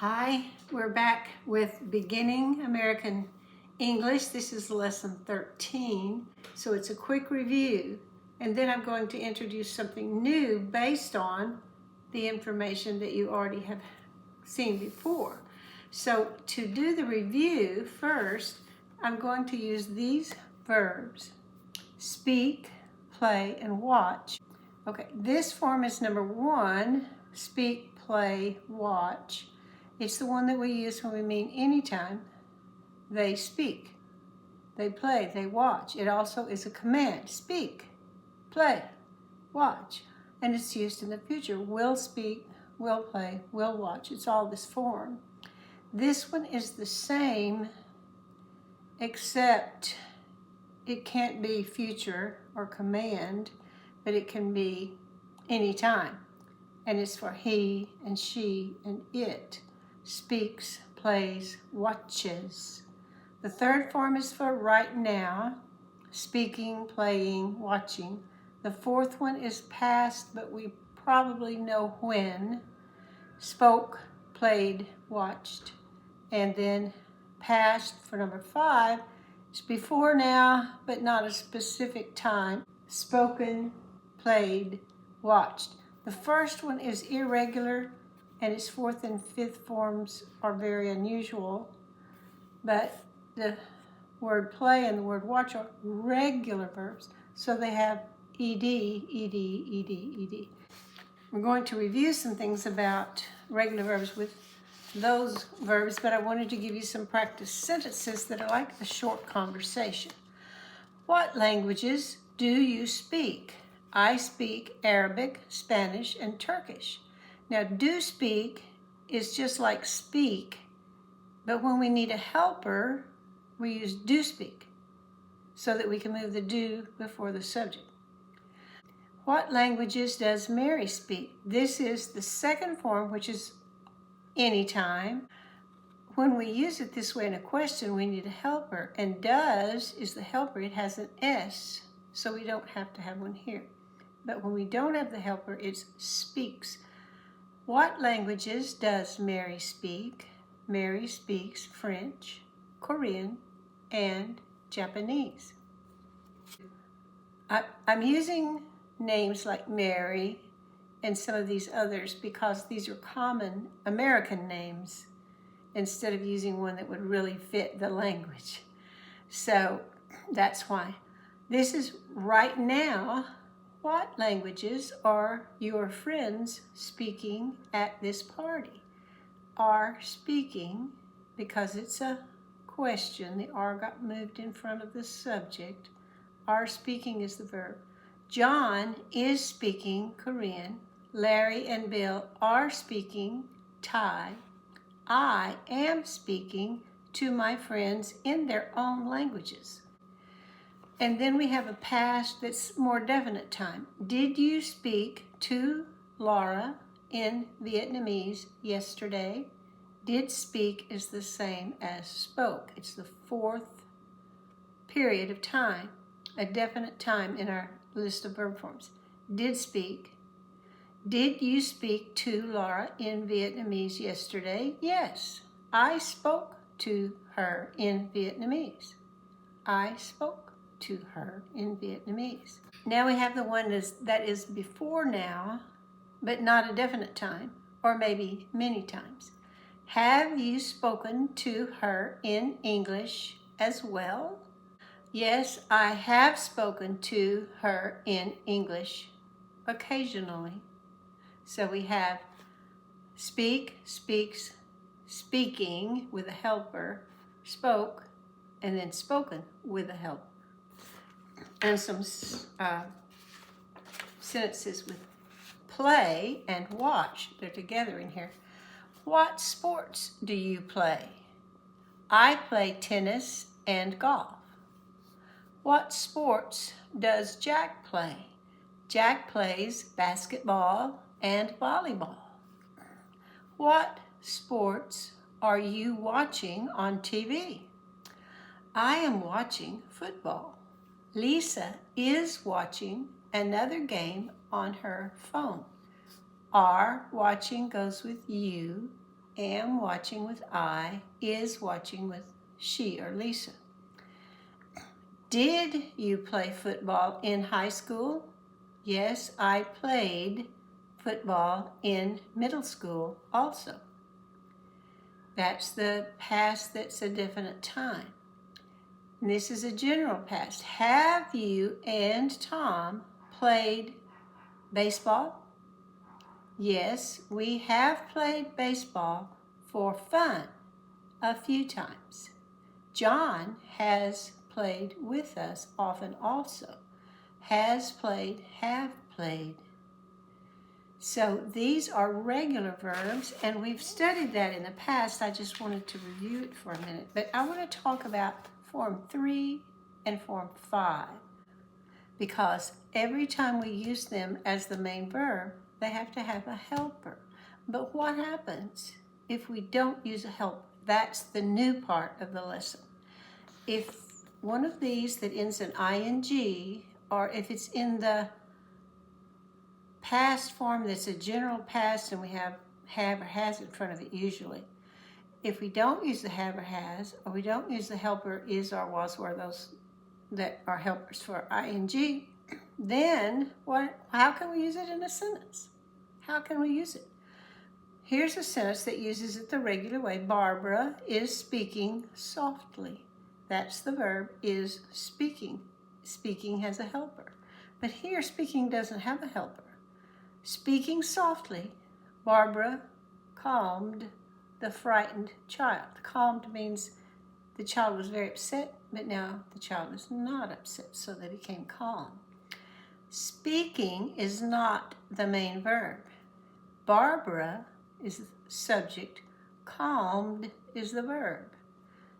Hi, we're back with Beginning American English. This is lesson 13, so it's a quick review, and then I'm going to introduce something new based on the information that you already have seen before. So to do the review first, I'm going to use these verbs: speak, play, and watch. Okay, this form is number 1, speak, play, watch. It's the one that we use when we mean anytime they speak, they play, they watch. It also is a command: speak, play, watch. And it's used in the future: will speak, will play, will watch. It's all this form. This one is the same, except it can't be future or command, but it can be anytime. And it's for he and she and it. Speaks, plays, watches. The third form is for right now: speaking, playing, watching. The fourth one is past, but we probably know when: spoke, played, watched. And then past for number 5 is before now, but not a specific time: spoken, played, watched. The first one is irregular, and its fourth and fifth forms are very unusual, but the word play and the word watch are regular verbs, so they have ed, ed, ed, ed. We're going to review some things about regular verbs with those verbs, but I wanted to give you some practice sentences that are like a short conversation. What languages do you speak? I speak Arabic, Spanish, and Turkish. Now, do speak is just like speak, but when we need a helper, we use do speak so that we can move the do before the subject. What languages does Mary speak? This is the second form, which is anytime. When we use it this way in a question, we need a helper, and does is the helper. It has an S, so we don't have to have one here. But when we don't have the helper, it's speaks. What languages does Mary speak? Mary speaks French, Korean, and Japanese. I'm using names like Mary and some of these others because these are common American names, instead of using one that would really fit the language. So that's why. This is right now. What languages are your friends speaking at this party? Are speaking, because it's a question, the are got moved in front of the subject. Are speaking is the verb. John is speaking Korean. Larry and Bill are speaking Thai. I am speaking to my friends in their own languages. And then we have a past that's more definite time. Did you speak to Laura in Vietnamese yesterday? Did speak is the same as spoke. It's the fourth period of time, a definite time in our list of verb forms. Did speak. Did you speak to Laura in Vietnamese yesterday? Yes, I spoke to her in Vietnamese. I spoke to her in Vietnamese. Now we have the one that is before now, but not a definite time, or maybe many times. Have you spoken to her in English as well? Yes, I have spoken to her in English occasionally. So we have speak, speaks, speaking with a helper, spoke, and then spoken with a helper. And some sentences with play and watch. They're together in here. What sports do you play? I play tennis and golf. What sports does Jack play? Jack plays basketball and volleyball. What sports are you watching on TV? I am watching football. Lisa is watching another game on her phone. Are watching goes with you. am watching with I, is watching with she or Lisa. Did you play football in high school? Yes, I played football in middle school also. That's the past that's a definite time. And this is a general past. Have you and Tom played baseball? Yes, we have played baseball for fun a few times. John has played with us often also. Has played, have played. So these are regular verbs, and we've studied that in the past. I just wanted to review it for a minute. But I want to talk about form 3 and form 5, because every time we use them as the main verb, they have to have a helper. But what happens if we don't use a helper? That's the new part of the lesson. If one of these that ends in ing, or if it's in the past form that's a general past and we have or has in front of it usually, if we don't use the have or has, or we don't use the helper is or was, were those that are helpers for ing, then how can we use it in a sentence? How can we use it? Here's a sentence that uses it the regular way. Barbara is speaking softly. That's the verb, is speaking. Speaking has a helper. But here, speaking doesn't have a helper. Speaking softly, Barbara calmed the frightened child. Calmed means the child was very upset, but now the child is not upset, so they became calm. Speaking is not the main verb. Barbara is the subject. Calmed is the verb.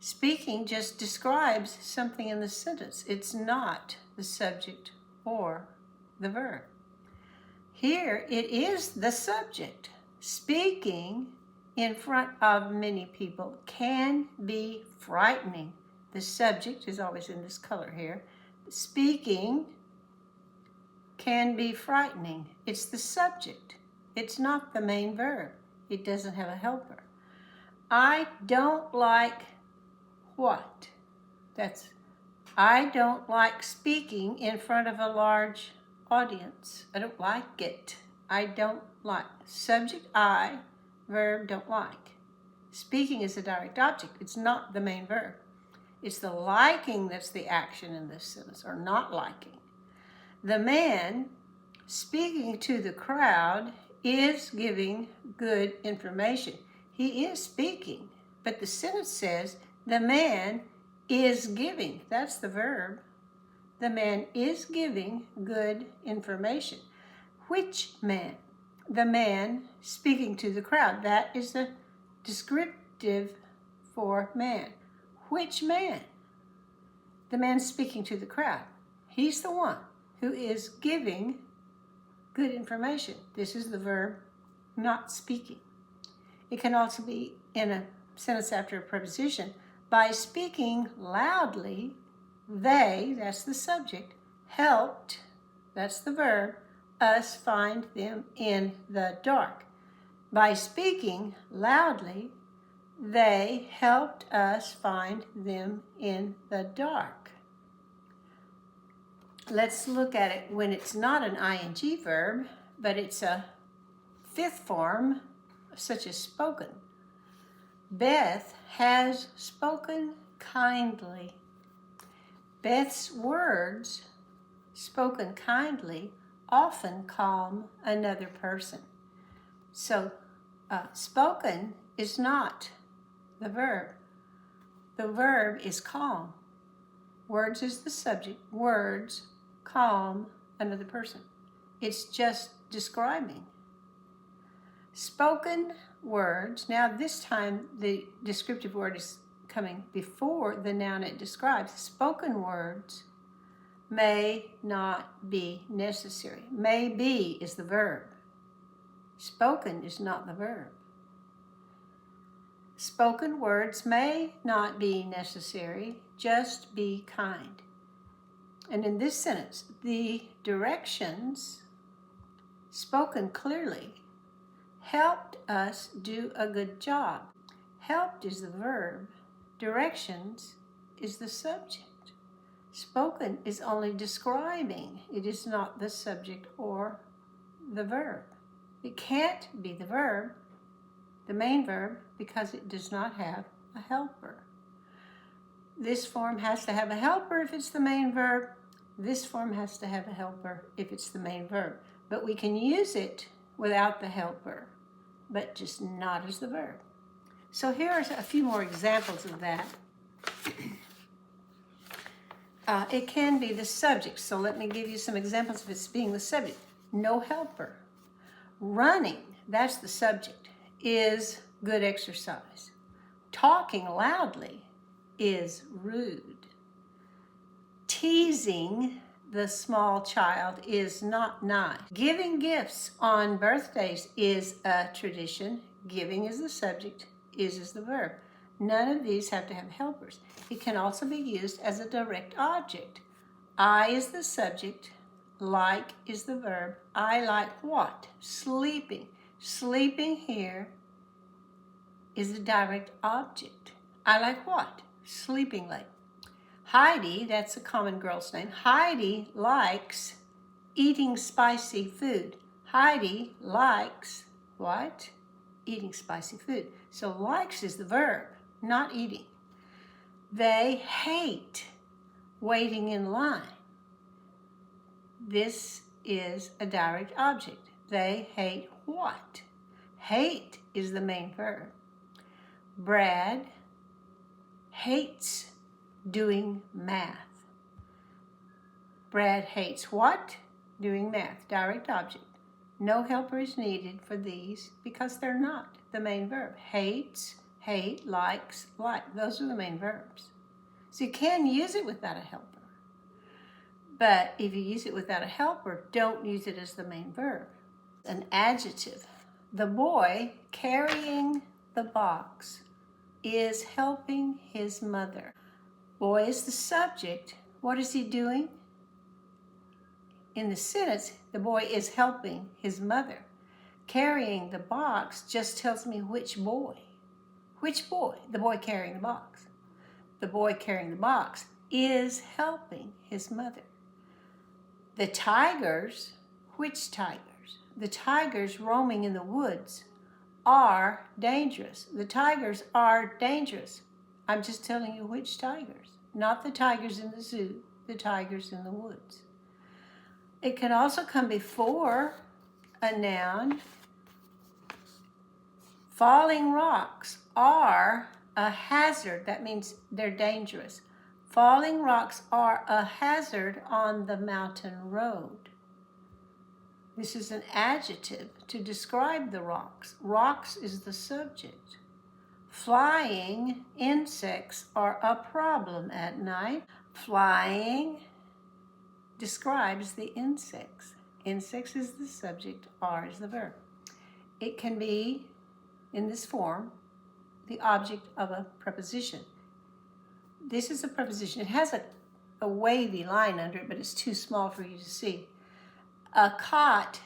Speaking just describes something in the sentence. It's not the subject or the verb. Here it is the subject. Speaking in front of many people can be frightening. The subject is always in this color here. Speaking can be frightening. It's the subject. It's not the main verb. It doesn't have a helper. I don't like what? I don't like speaking in front of a large audience. I don't like it. I don't like. Subject I, verb don't like. Speaking is a direct object. It's not the main verb. It's the liking that's the action in this sentence, or not liking. The man speaking to the crowd is giving good information. He is speaking, but the sentence says the man is giving. That's the verb. The man is giving good information. Which man? The man speaking to the crowd. That is the descriptive for man. Which man? The man speaking to the crowd. He's the one who is giving good information. This is the verb not speaking. It can also be in a sentence after a preposition. By speaking loudly, they, that's the subject, helped, that's the verb, us find them in the dark. By speaking loudly, they helped us find them in the dark. Let's look at it when it's not an ing verb, but it's a fifth form, such as spoken. Beth has spoken kindly. Beth's words, spoken kindly, often calm another person. So, spoken is not the verb. The verb is calm. Words is the subject. Words calm another person. It's just describing. Spoken words, now this time the descriptive word is coming before the noun it describes. Spoken words may not be necessary. May be is the verb. Spoken is not the verb. Spoken words may not be necessary, just be kind. And in this sentence, the directions spoken clearly helped us do a good job. Helped is the verb. Directions is the subject. Spoken is only describing. It is not the subject or the verb. It can't be the verb, the main verb, because it does not have a helper. This form has to have a helper if it's the main verb. This form has to have a helper if it's the main verb. But we can use it without the helper, but just not as the verb. So here are a few more examples of that. It can be the subject. So let me give you some examples of it being the subject. No helper. Running, that's the subject, is good exercise. Talking loudly is rude. Teasing the small child is not nice. Giving gifts on birthdays is a tradition. Giving is the subject, is the verb. None of these have to have helpers. It can also be used as a direct object. I is the subject, like is the verb. I like what? Sleeping. Sleeping here is the direct object. I like what? Sleeping late. Heidi, that's a common girl's name. Heidi likes eating spicy food. Heidi likes what? Eating spicy food. So likes is the verb, not eating. They hate waiting in line. This is a direct object. They hate what? Hate is the main verb. Brad hates doing math. Brad hates what? Doing math. Direct object. No helper is needed for these because they're not the main verb. Hates, hate, likes, like. Those are the main verbs. So you can use it without a helper. But if you use it without a helper, don't use it as the main verb. An adjective. The boy carrying the box is helping his mother. Boy is the subject. What is he doing? In the sentence, the boy is helping his mother. Carrying the box just tells me which boy. Which boy? The boy carrying the box. The boy carrying the box is helping his mother. The tigers, which tigers? The tigers roaming in the woods are dangerous. The tigers are dangerous. I'm just telling you which tigers, not the tigers in the zoo, the tigers in the woods. It can also come before a noun. Falling rocks are a hazard. That means they're dangerous. Falling rocks are a hazard on the mountain road. This is an adjective to describe the rocks. Rocks is the subject. Flying insects are a problem at night. Flying describes the insects. Insects is the subject, are is the verb. It can be, in this form, the object of a preposition. This is a preposition. It has a wavy line under it, but it's too small for you to see. A cot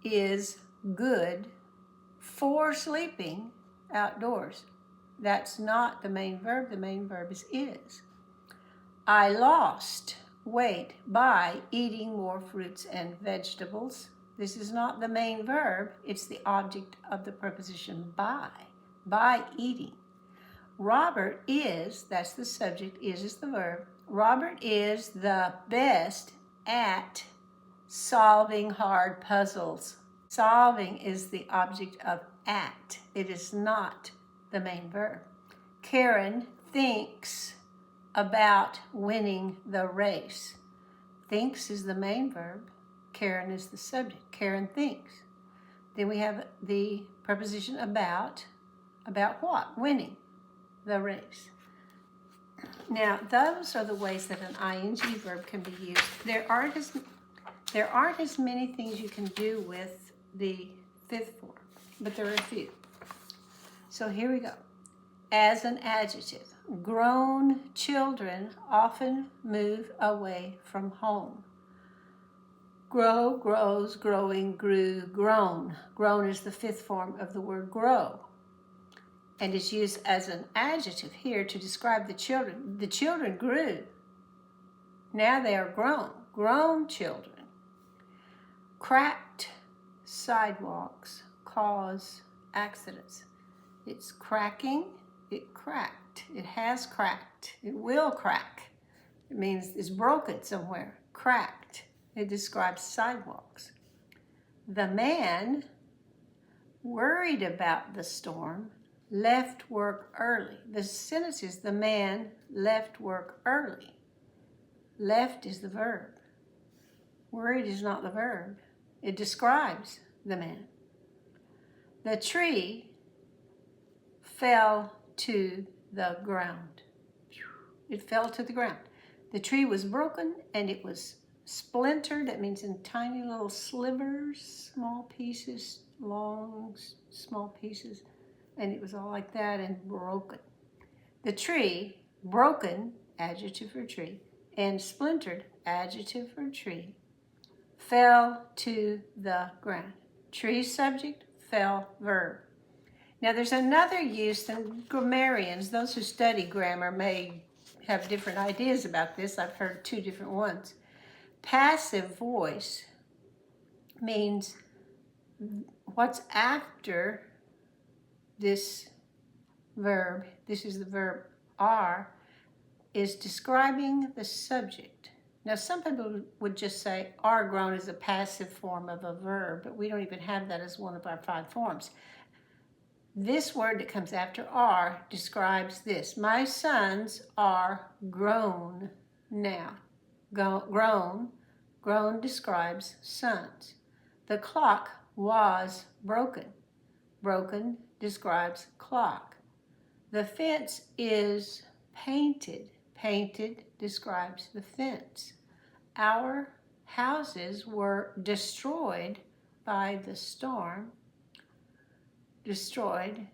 is good for sleeping outdoors. That's not the main verb. The main verb is. I lost weight by eating more fruits and vegetables. This is not the main verb. It's the object of the preposition by eating. Robert is, that's the subject, is the verb. Robert is the best at solving hard puzzles. Solving is the object of at. It is not the main verb. Karen thinks about winning the race. Thinks is the main verb. Karen is the subject. Karen thinks. Then we have the preposition about. About what? Winning the race. Now, those are the ways that an ing verb can be used. There aren't as many things you can do with the fifth form, but there are a few. So here we go. As an adjective, grown children often move away from home. Grow, grows, growing, grew, grown. Grown is the fifth form of the word grow, and is used as an adjective here to describe the children. The children grew. Now they are grown. Grown children. Cracked sidewalks cause accidents. It's cracking. It cracked. It has cracked. It will crack. It means it's broken somewhere. Cracked. It describes sidewalks. The man, worried about the storm, left work early. The sentence is the man left work early. Left is the verb. Worried is not the verb. It describes the man. The tree fell to the ground. It fell to the ground. The tree was broken and it was splintered. That means in tiny little slivers, small pieces, long, small pieces. And it was all like that and broken. The tree, broken, adjective for tree, and splintered, adjective for tree, fell to the ground. Tree subject, fell verb. Now there's another use, and grammarians, those who study grammar, may have different ideas about this. I've heard two different ones. Passive voice means what's after this verb, this is the verb are, is describing the subject. Now some people would just say are grown is a passive form of a verb, but we don't even have that as one of our 5 forms. This word that comes after are describes this. My sons are grown now. Grown describes sons. The clock was broken. Broken describes clock. The fence is painted. Painted describes the fence. Our houses were destroyed by the storm. Destroyed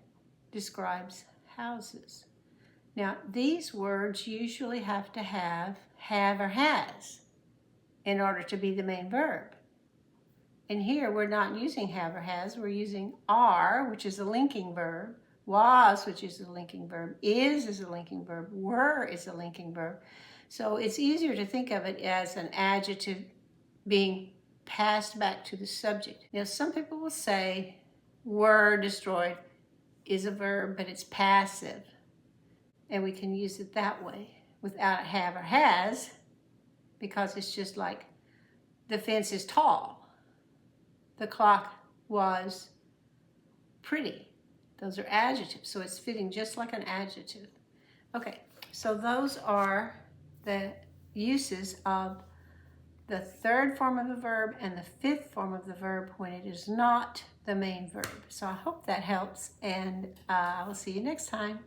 describes houses. Now, these words usually have to have or has in order to be the main verb. And here we're not using have or has, we're using are, which is a linking verb, was, which is a linking verb, is a linking verb, were is a linking verb. So it's easier to think of it as an adjective being passed back to the subject. Now, some people will say were destroyed is a verb, but it's passive. And we can use it that way without have or has, because it's just like the fence is tall. The clock was pretty. Those are adjectives, so it's fitting just like an adjective. Okay, so those are the uses of the 3rd form of the verb and the 5th form of the verb when it is not the main verb. So I hope that helps, and I will see you next time.